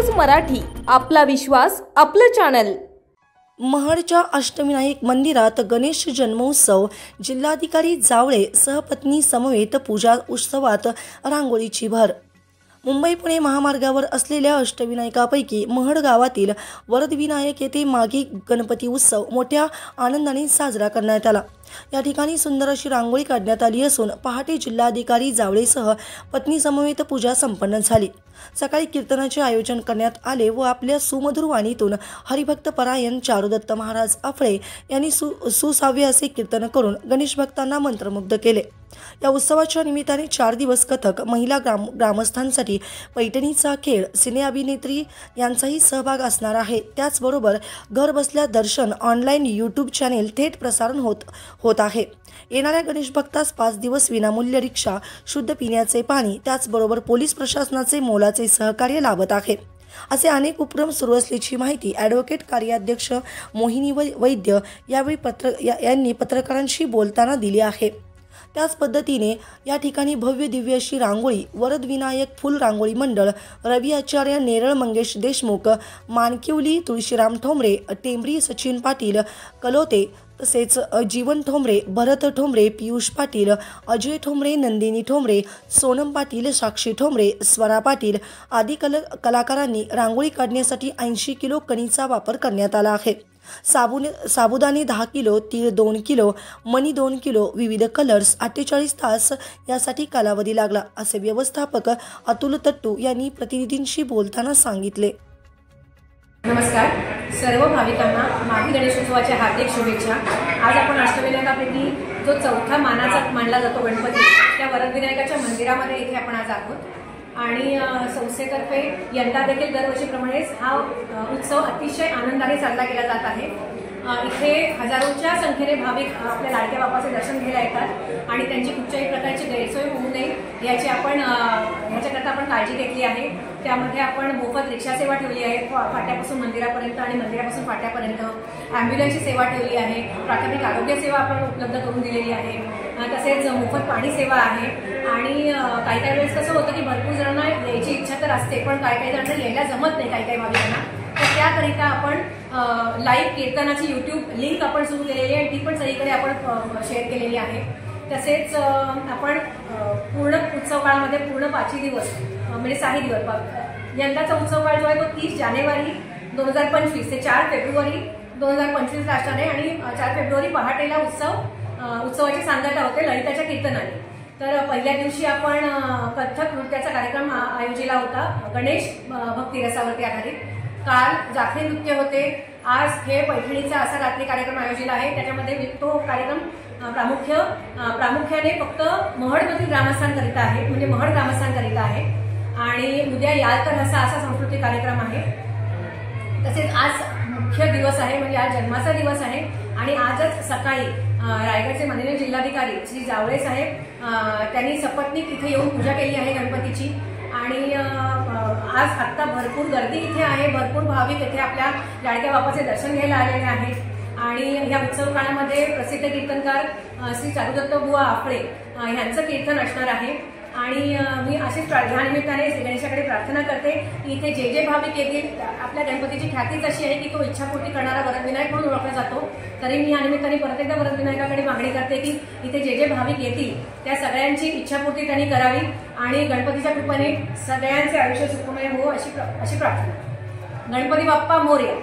News Marathi, आपला विश्वास, आपलं channel. महाडच्या Ashtavinayak मंदिरात गणेश जन्मोत्सव, जिल्हाधिकारी जावळे सहपत्नी समवेत पूजा उत्सवात रांगोळीची भर। मुंबई पुणे महामार्गावर असलेल्या अष्टविनायकापैकी महड गावातील वरदविनायक येथे मागे गणपती उत्सव मोठ्या आनंदाने साजरा करण्यात आला। या ठिकाणी सुंदर अशी रांगोळी काढण्यात आली असून पहाटे जिल्हाधिकारी जावळेसह पत्नी समवेत पूजा संपन्न झाली। सकाळी कीर्तनाचे आयोजन करण्यात आले व आपल्या सुमधुर वाणीतून हरिभक्त परायण चारुदत्त महाराज आफळे यांनी सुसाव्य असे कीर्तन करून गणेश भक्तांना मंत्रमुग्ध केले। या उत्सवाच्या निमित्ताने 4 दिवस कथक, महिला ग्रामस्थांसाठी पैठणीचा खेळ, सिने अभिनेत्री यांचाही सहभाग असणार आहे। त्याचबरोबर घर बसल्या दर्शन ऑनलाईन यूट्यूब चॅनेल थेट प्रसारण होत आहे। येणाऱ्या गणेश भक्तास 5 दिवस विनामूल्य रिक्षा, शुद्ध पिण्याचे पाणी, त्याचबरोबर पोलीस प्रशासनाचे मोलाचे सहकार्य लाभत आहे। असे अनेक उपक्रम सुरू असल्याची माहिती ॲडव्होकेट कार्याध्यक्ष मोहिनी वैद्य यांनी पत्रकारांशी बोलताना दिली आहे। त्याच पद्धतीने या ठिकाणी भव्य दिव्य अशी रांगोळी वरदविनायक फुल रांगोळी मंडळ, रवी आचार्य, नेरळ मंगेश देशमुख, मानकिवली तुळशीराम ठोंबरे, टेंबरी सचिन पाटील कलोते, तसेच जीवन ठोंबरे, भरत ठोंबरे, पियुष पाटील, अजय ठोंबरे, नंदिनी ठोंबरे, सोनम पाटील, साक्षी ठोंबरे, स्वरा पाटील आदी कलाकारांनी रांगोळी काढण्यासाठी 80 किलो कणीचा वापर करण्यात आला आहे। साबुदाणे 10 किलो, तीळ 2 किलो, मणी 2 किलो, विविध कलर्स 48 तास यासाठी कालावधी लागला, असे व्यवस्थापक अतुल तट्टू यांनी प्रतिनिधींशी बोलताना सांगितले। नमस्कार, सर्व भाविकांना माघी गणेशोत्सवाच्या हार्दिक शुभेच्छा। आज आपण अष्टविनायकापैकी जो चौथा मानाचा मानला जातो गणपती, त्या वरदविनायकाच्या मंदिरामध्ये इथे आपण आज आहोत आणि संस्थेतर्फे यंदा देखील दरवर्षीप्रमाणेच हा उत्सव अतिशय आनंदाने साजरा केला जात आहे। इथे हजारोंच्या संख्येने भाविक आपल्या लाडक्या बाप्पाचे दर्शन घ्यायला येतात आणि त्यांची कुठच्याही प्रकारची गैरसोय होऊ नये ह्याच्याकरता आपण काळजी घेतली आहे। त्यामध्ये आपण मोफत रिक्षा सेवा ठेवली आहे, फाट्यापासून मंदिरापर्यंत आणि मंदिरापासून फाट्यापर्यंत ॲम्ब्युलन्सची सेवा ठेवली आहे, प्राथमिक आरोग्य सेवा आपण उपलब्ध करून दिलेली आहे, तसेच मोफत पाणी सेवा आहे। आणि काही वेळेस कसं होतं की भरपूर जणांना यायची इच्छा तर असते, पण काही जणांना यायला जमत नाही काही भाविकांना, तर त्याकरिता आपण लाईव्ह कीर्तनाची यूट्यूब लिंक आपण सुरू केलेली आहे, ती पण सगळीकडे आपण शेअर केलेली आहे। तसेच आपण पूर्ण उत्सव काळामध्ये पूर्ण 5 दिवस म्हणजे 6 दिवस यंदाचा उत्सव काळ जो आहे तो 30 जानेवारी 2025 ते 4 फेब्रुवारी 2025 असणार आहे आणि 4 फेब्रुवारी पहाटेला उत्सवाची सांगता होते ललिताच्या कीर्तनाने। तर पहिल्या दिवशी आपण कथक नृत्याचा कार्यक्रम आयोजिला होता गणेश भक्ती रसावरती आधारित। काल जाखरी नृत्य होते, आज हे पैठणीचा असा रात्री कार्यक्रम आयोजिला आहे। त्याच्यामध्ये तो कार्यक्रम प्रामुख्याने फक्त महडमधील ग्रामस्थांकरिता आहे, म्हणजे महड ग्रामस्थांकरिता आहे। आणि उद्या याल तर असा सांस्कृतिक कार्यक्रम आहे। तसेच आज मुख्य दिवस आहे, म्हणजे आज जन्माचा दिवस आहे आणि आजच सकाळी रायगडचे माननीय जिल्हाधिकारी श्री जावळे साहेब त्यांनी सपत्नीक इथे येऊन पूजा केली आहे गणपतीची। आणि आज आत्ता भरपूर गर्दी इथे आहे, भरपूर भाविक इथे आपल्या लाडक्या बाप्पाचे दर्शन घ्यायला आलेले आहेत। आणि या उत्सव काळामध्ये प्रसिद्ध कीर्तनकार श्री चारुदत्त बुवा आफळे यांचं कीर्तन असणार आहे। आणि मी अशीच ह्या निमित्ताने श्री गणेशाकडे प्रार्थना करते की इथे जे भाविक येतील, आपल्या गणपतीची ख्यातीच अशी आहे की तो इच्छापूर्ती करणारा वरदविनायक म्हणून ओळखला जातो। तरी मी या निमित्ताने परत एकदा वरदविनायकाकडे मागणी करते की इथे जे भाविक येतील त्या सगळ्यांची इच्छापूर्ती त्यांनी करावी आणि गणपतीच्या कृपेने सगळ्यांचे आयुष्य सुखमय हो अशी प्रार्थना। गणपती बाप्पा मोरया।